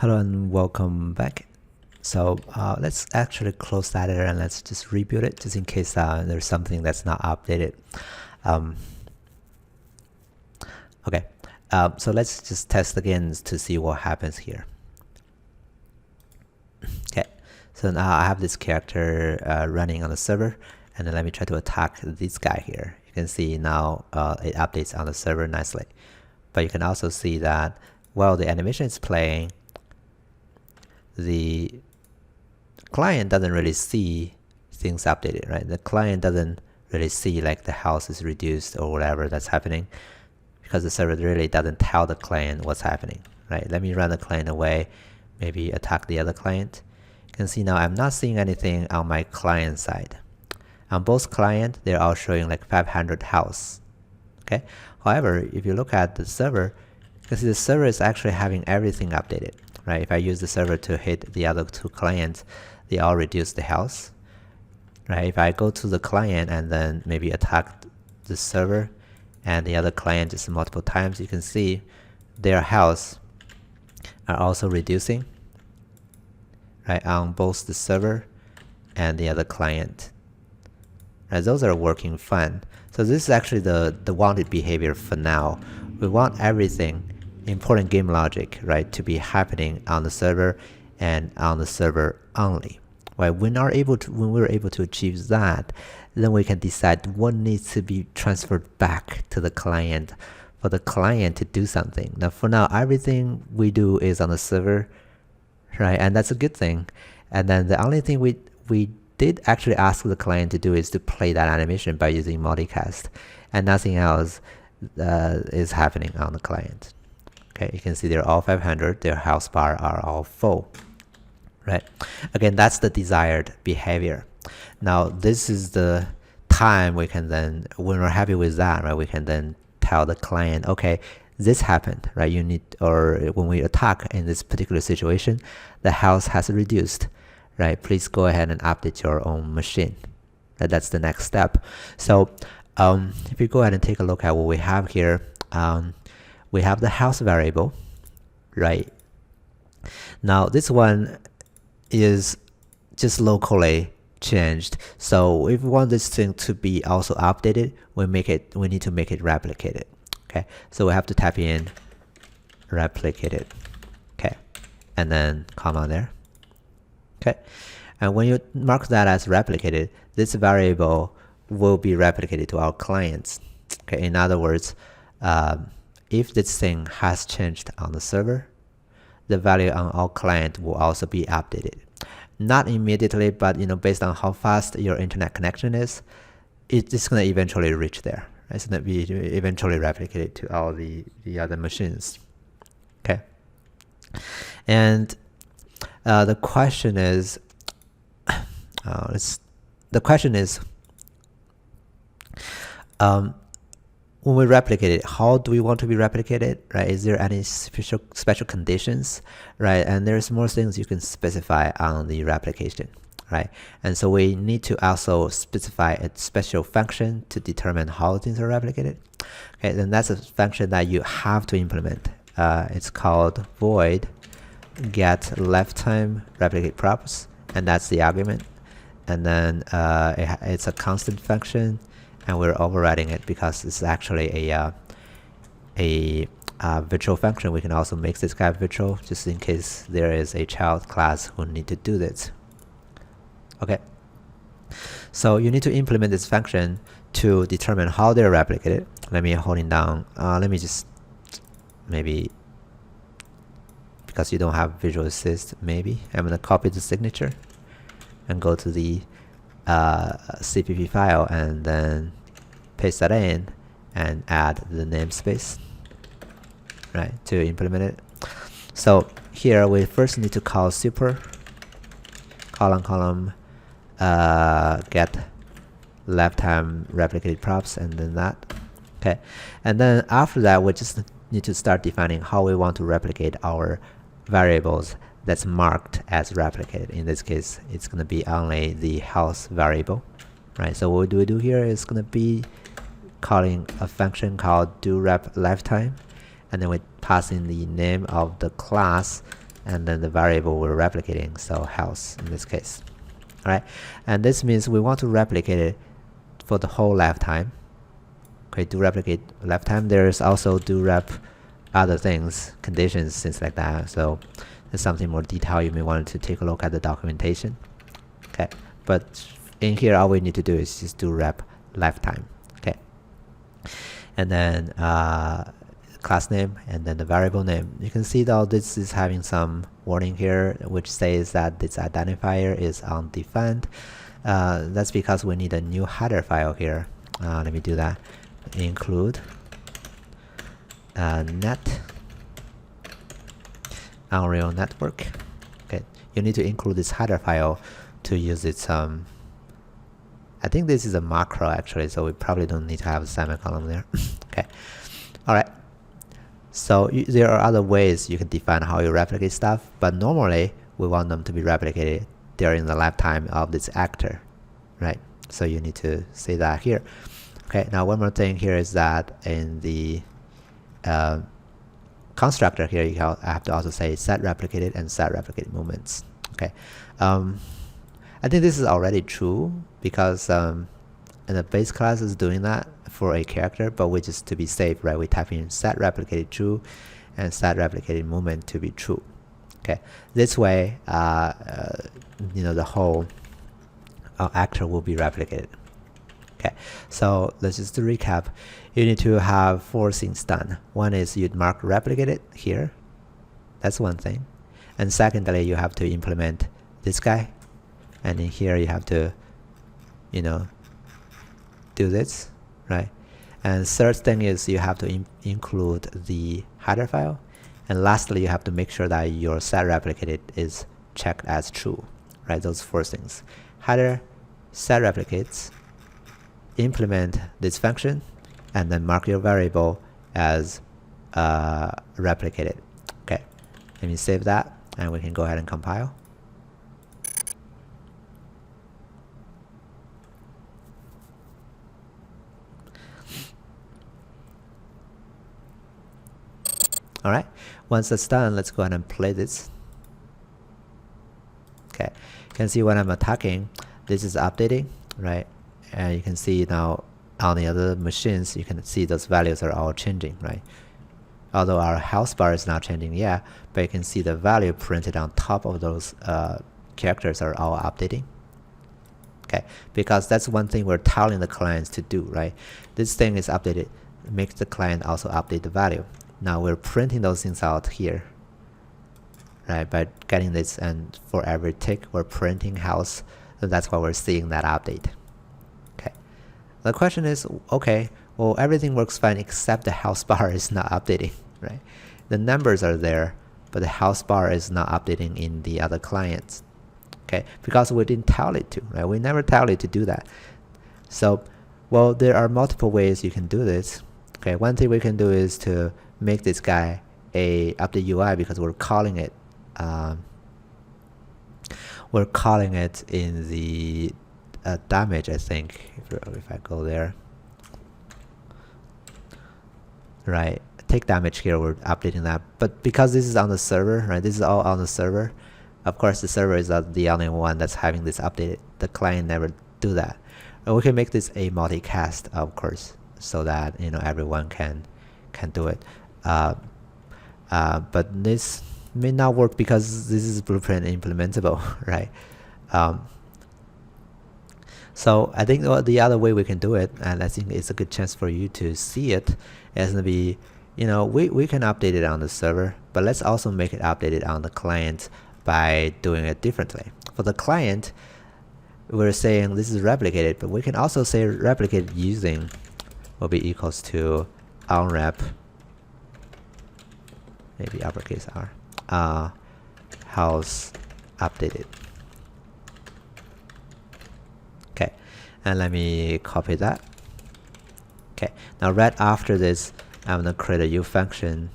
Hello and welcome back. So let's actually close that editor and let's just rebuild it just in case there's something that's not updated. Okay, so let's just test again to see what happens here. Okay, so now I have this character running on the server, and then let me try to attack this guy here. You can see now it updates on the server nicely. But you can also see that while the animation is playing, the client doesn't really see things updated, right? The client doesn't really see like the house is reduced or whatever that's happening, because the server really doesn't tell the client what's happening, right? Let me run the client away, maybe attack the other client. You can see now I'm not seeing anything on my client side. On both client, they're all showing like 500 house. Okay. However, if you look at the server, you can see the server is actually having everything updated, right? If I use the server to hit the other two clients, they all reduce the health, right? If I go to the client and then maybe attack the server and the other client just multiple times, you can see their health are also reducing, right, on both the server and the other client. Right, those are working fine. So this is actually the wanted behavior for now. We want everything, important game logic, right, to be happening on the server and on the server only. Right? When we're able to achieve that, then we can decide what needs to be transferred back to the client for the client to do something. Now, for now, everything we do is on the server, right? And that's a good thing. And then the only thing we did actually ask the client to do is to play that animation by using multicast, and nothing else is happening on the client. Okay, you can see they're all 500, their health bar are all full, right? Again, that's the desired behavior. Now, this is the time we can then, when we're happy with that, right, we can then tell the client, okay, this happened, right? You need, or when we attack in this particular situation, the health has reduced, right? Please go ahead and update your own machine. That's the next step. So if you go ahead and take a look at what we have here, we have the health variable, right? Now this one is just locally changed. So if we want this thing to be also updated, we need to make it replicated. Okay, so we have to type in replicated. Okay, and then comma there. Okay, and when you mark that as replicated, this variable will be replicated to our clients. Okay, in other words, if this thing has changed on the server, the value on our client will also be updated. Not immediately, but based on how fast your internet connection is, it's going to eventually reach there. It's going to be eventually replicated to all the other machines. Okay, and the question is, when we replicate it, how do we want to be replicated, right? Is there any special conditions, right? And there's more things you can specify on the replication, right? And so we need to also specify a special function to determine how things are replicated. Okay, then that's a function that you have to implement. It's called void get lifetime replicate props, and that's the argument. And then it's a constant function, and we're overriding it because it's actually a virtual function. We can also make this guy virtual just in case there is a child class who need to do this. Okay, so you need to implement this function to determine how they're replicated. Let me hold it down. Let me just maybe, because you don't have Visual Assist, maybe I'm gonna copy the signature and go to the CPP file and then paste that in and add the namespace, right, to implement it. So here we first need to call super column get lifetime replicated props, and then that. Okay, and then after that we just need to start defining how we want to replicate our variables that's marked as replicated. In this case, it's going to be only the health variable, right? So what we do here is going to be calling a function called doRep lifetime, and then we pass in the name of the class and then the variable we're replicating, so house in this case. All right, and this means we want to replicate it for the whole lifetime. Okay, do replicate lifetime. There's also do rep other things, conditions, things like that. So there's something more detailed. You may want to take a look at the documentation. Okay, but in here, all we need to do is just do rep lifetime. Okay, and then class name and then the variable name. You can see though this is having some warning here, which says that this identifier is undefined. That's because we need a new header file here. Let me do that. Include net Unreal Network. Okay, you need to include this header file to use its I think this is a macro actually, so we probably don't need to have a semicolon there. Okay, all right. So there are other ways you can define how you replicate stuff, but normally we want them to be replicated during the lifetime of this actor, right? So you need to say that here. Okay, now one more thing here is that in the constructor here, you have to also say set replicated and set replicated movements. Okay, I think this is already true because in the base class is doing that for a character, but we just to be safe, right? We type in set replicated true and set replicated movement to be true. Okay, this way, you know, the whole actor will be replicated. Okay, so let's just recap. You need to have 4 things done. One is you'd mark replicated here. That's one thing. And secondly, you have to implement this guy. And in here you have to, you know, do this, right? And third thing is you have to include the header file. And lastly, you have to make sure that your set replicated is checked as true, right? Those 4 things. Header, set replicates, implement this function, and then mark your variable as replicated. Okay, let me save that and we can go ahead and compile. All right, once that's done, let's go ahead and play this. Okay, you can see when I'm attacking, this is updating, right? And you can see now on the other machines, you can see those values are all changing, right? Although our health bar is not changing yet, but you can see the value printed on top of those characters are all updating. Okay, because that's one thing we're telling the clients to do, right? This thing is updated, makes the client also update the value. Now we're printing those things out here, right? By getting this, and for every tick, we're printing house. So that's why we're seeing that update. Okay. The question is, okay, well, everything works fine except the house bar is not updating, right? The numbers are there, but the house bar is not updating in the other clients. Okay, because we didn't tell it to, right? We never tell it to do that. So, well, there are multiple ways you can do this. Okay, one thing we can do is to make this guy a update UI because we're calling it in the damage, I think, if I go there. Right, take damage here, we're updating that. But because this is on the server, right, this is all on the server, of course the server is the only one that's having this updated. The client never do that. And we can make this a multicast, of course, so that, you know, everyone can do it. But this may not work because this is blueprint implementable, right? So I think the other way we can do it, and I think it's a good chance for you to see it, is going to be, you know, we can update it on the server, but let's also make it updated on the client by doing it differently. For the client, we're saying this is replicated, but we can also say replicated using will be equals to unrep, maybe uppercase R, house updated. Okay, and let me copy that. Okay, now right after this, I'm gonna create a U function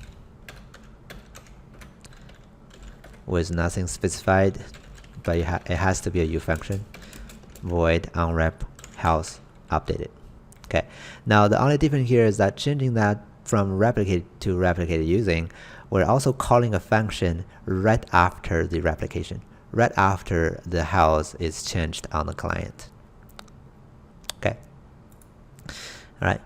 with nothing specified, but it has to be a U function. Void unwrap house updated. Okay, now the only difference here is that changing that from replicate to replicated using, we're also calling a function right after the replication, right after the house is changed on the client. Okay. All right.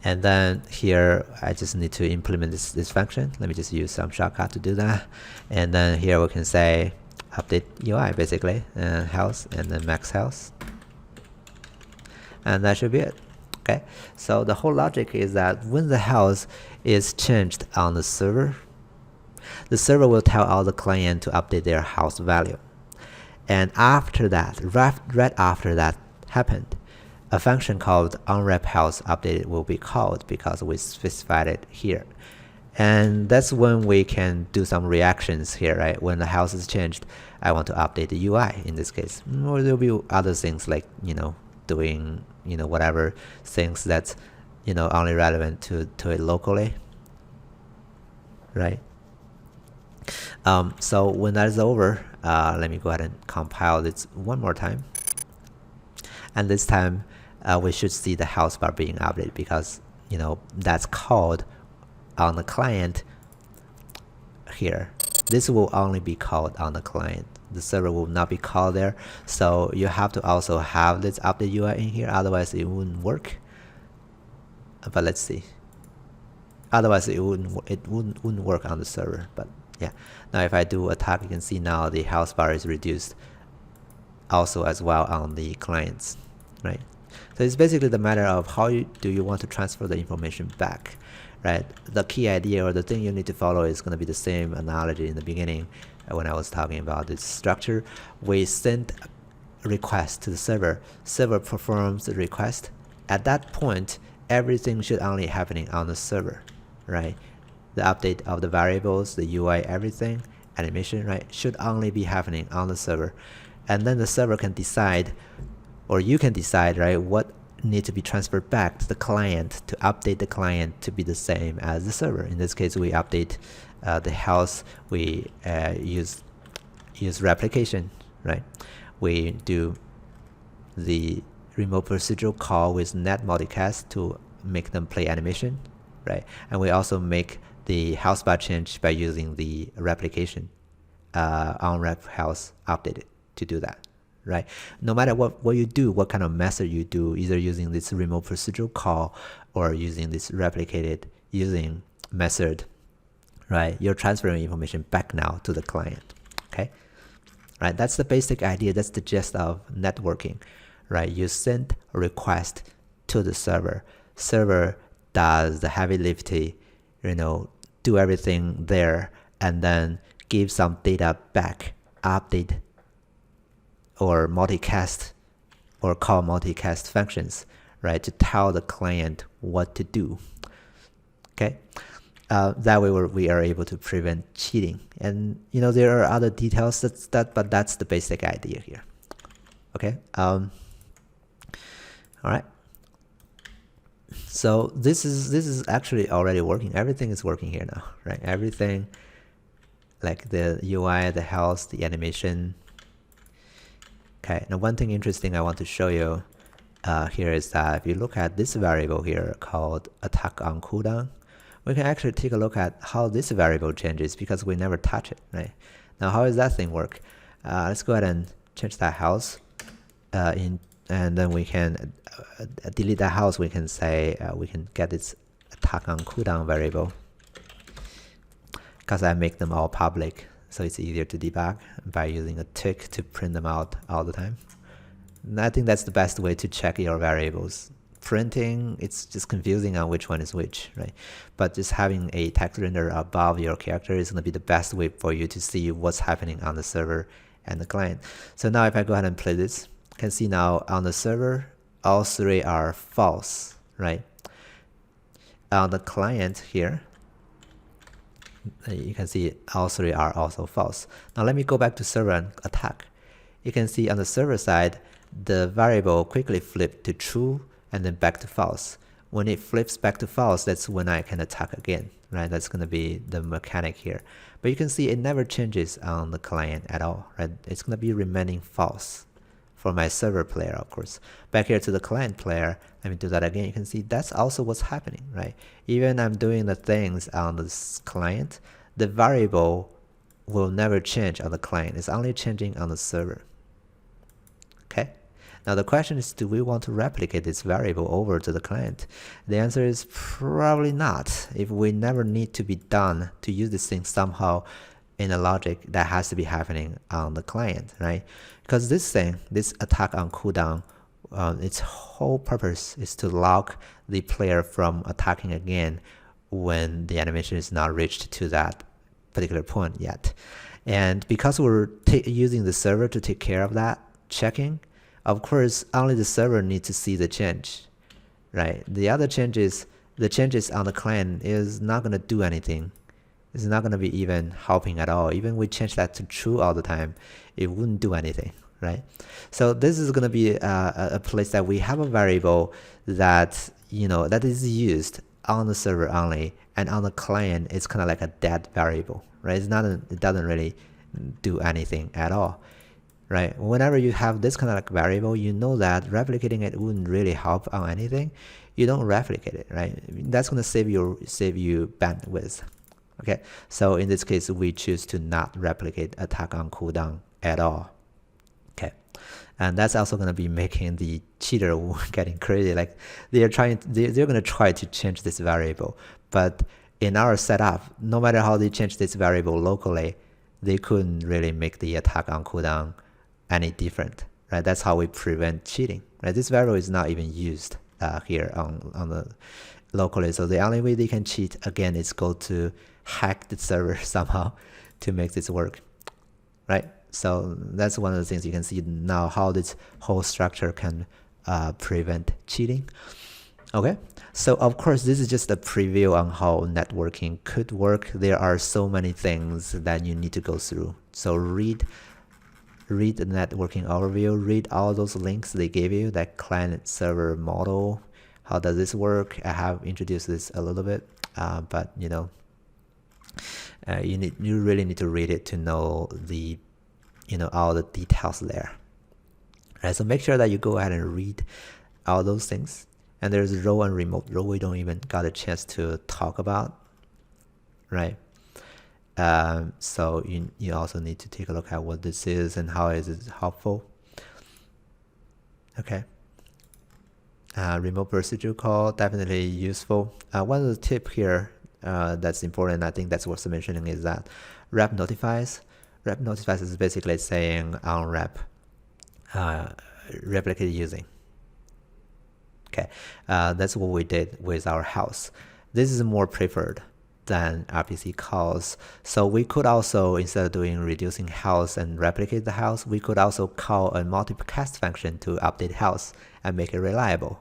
And then here, I just need to implement this function. Let me just use some shortcut to do that. And then here we can say update UI, basically, house, and then max house. And that should be it. Okay. So the whole logic is that when the house is changed on the server will tell all the client to update their house value. And after that, right after that happened, a function called onRepHouseUpdated will be called because we specified it here. And that's when we can do some reactions here, right? When the house is changed, I want to update the UI in this case. Or there'll be other things like, doing, whatever things that's, only relevant to it locally, right? So when that is over, let me go ahead and compile this one more time. And this time, we should see the house bar being updated because, that's called on the client here. This will only be called on the client. The server will not be called there. So you have to also have this update UI in here, otherwise it wouldn't work. But let's see. Otherwise it wouldn't work on the server. But yeah. Now if I do attack, you can see now the house bar is reduced also as well on the clients, right? So it's basically the matter of how do you want to transfer the information back, right? The key idea or the thing you need to follow is going to be the same analogy in the beginning when I was talking about this structure. We send a request to the server. Server performs the request. At that point, everything should only happening on the server, right? The update of the variables, the UI, everything, animation, right, should only be happening on the server. And then the server can decide, or you can decide, right, what need to be transferred back to the client to update the client to be the same as the server. In this case, we update the house. We use replication, right? We do the remote procedural call with net multicast to make them play animation, right? And we also make the house bar change by using the replication on rep house updated to do that, right? No matter what you do, what kind of method you do, either using this remote procedural call or using this replicated using method, right? You're transferring information back now to the client, okay? Right, that's the basic idea. That's the gist of networking, right? You send a request to the server. Server does the heavy lifting, do everything there, and then give some data back, update or multicast or call multicast functions, right? To tell the client what to do, okay? That way we are able to prevent cheating. And there are other details but that's the basic idea here. Okay. All right. So this is actually already working. Everything is working here now, right? Everything, like the UI, the health, the animation. Okay. Now one thing interesting I want to show you here is that if you look at this variable here called attack on cooldown, we can actually take a look at how this variable changes because we never touch it, right? Now, how does that thing work? Let's go ahead and change that house, and then we can delete that house. We can say we can get this attack on cooldown variable because I make them all public, so it's easier to debug by using a tick to print them out all the time. And I think that's the best way to check your variables. Printing, it's just confusing on which one is which, right? But just having a text render above your character is going to be the best way for you to see what's happening on the server and the client. So now if I go ahead and play this, you can see now on the server, all three are false, right? On the client here, you can see all three are also false. Now let me go back to server and attack. You can see on the server side, the variable quickly flipped to true and then back to false. When it flips back to false, that's when I can attack again, right? That's going to be the mechanic here. But you can see it never changes on the client at all, right? It's going to be remaining false for my server player, of course. Back here to the client player, let me do that again. You can see that's also what's happening, right? Even I'm doing the things on this client, the variable will never change on the client. It's only changing on the server. Okay. Now the question is, do we want to replicate this variable over to the client? The answer is probably not. If we never need to be done to use this thing somehow in a logic that has to be happening on the client, right? Because this thing, this attack on cooldown, its whole purpose is to lock the player from attacking again when the animation is not reached to that particular point yet. And because we're using the server to take care of that checking, of course, only the server needs to see the change, right? The other changes, the changes on the client is not going to do anything. It's not going to be even helping at all. Even we change that to true all the time, it wouldn't do anything, right? So this is going to be a place that we have a variable that, that is used on the server only, and on the client, it's kind of like a dead variable, right? It doesn't really do anything at all. Right? Whenever you have this kind of like variable, you know that replicating it wouldn't really help on anything. You don't replicate it, right? That's going to save you bandwidth. Okay, so in this case, we choose to not replicate attack on cooldown at all. Okay, and that's also going to be making the cheater getting crazy. Like they're going to try to change this variable, but in our setup, no matter how they change this variable locally, they couldn't really make the attack on cooldown any different, right? That's how we prevent cheating, right? This variable is not even used here on the locally, so the only way they can cheat again is go to hack the server somehow to make this work, right? So that's one of the things you can see now, how this whole structure can prevent cheating. Okay, so of course this is just a preview on how networking could work. There are so many things that you need to go through, so read the networking overview, read all those links they gave you, that client server model, how does this work. I have introduced this a little bit, but you really need to read it to know the all the details there. Right, so make sure that you go ahead and read all those things. And there's role and remote role we don't even got a chance to talk about, right? So you also need to take a look at what this is and how is it helpful. Okay. Remote procedural call, definitely useful. One of the tip here that's important, I think that's worth mentioning, is that rep notifies. Rep notifies is basically saying on rep replicate using. Okay, that's what we did with our house. This is more preferred than RPC calls. So we could also, instead of doing reducing house and replicate the house, we could also call a multiplicast function to update house and make it reliable.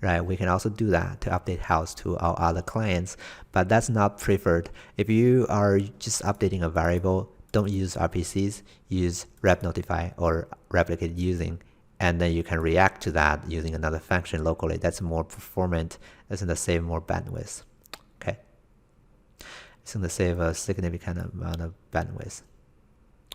Right, we can also do that to update house to our other clients, but that's not preferred. If you are just updating a variable, don't use RPCs, use rep notify or replicate using, and then you can react to that using another function locally. That's more performant. It's going to save more bandwidth. Okay, it's going to save a significant amount of bandwidth.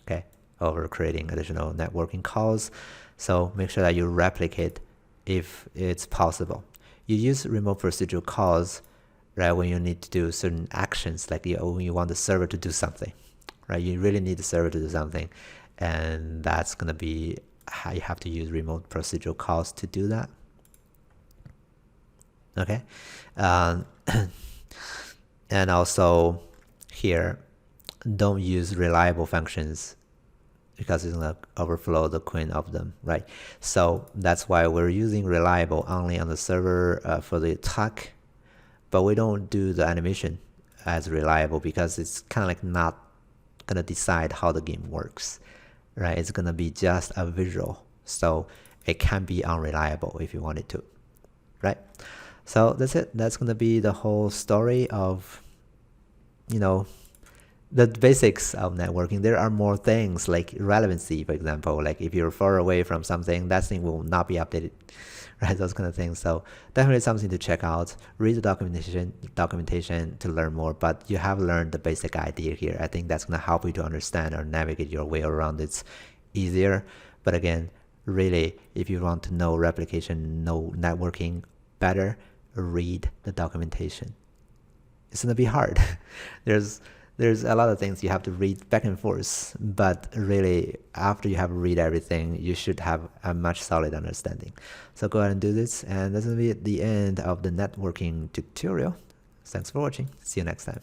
Okay, over creating additional networking calls. So make sure that you replicate if it's possible. You use remote procedural calls, right, when you need to do certain actions, like when you want the server to do something, right? You really need the server to do something, and that's going to be how you have to use remote procedural calls to do that. Okay, and also here, don't use reliable functions because it's going to overflow the queen of them, right? So that's why we're using reliable only on the server for the attack, but we don't do the animation as reliable because it's kind of like not going to decide how the game works, right? It's going to be just a visual, so it can be unreliable if you want it to, right? So that's it. That's going to be the whole story of, the basics of networking. There are more things like relevancy, for example, like if you're far away from something, that thing will not be updated, right? Those kind of things. So definitely something to check out. Read the documentation to learn more, but you have learned the basic idea here. I think that's going to help you to understand or navigate your way around it easier. But again, really, if you want to know replication, know networking better, read the documentation. It's going to be hard. There's a lot of things you have to read back and forth, but really after you have read everything, you should have a much solid understanding. So go ahead and do this, and that's going to be the end of the networking tutorial. Thanks for watching. See you next time.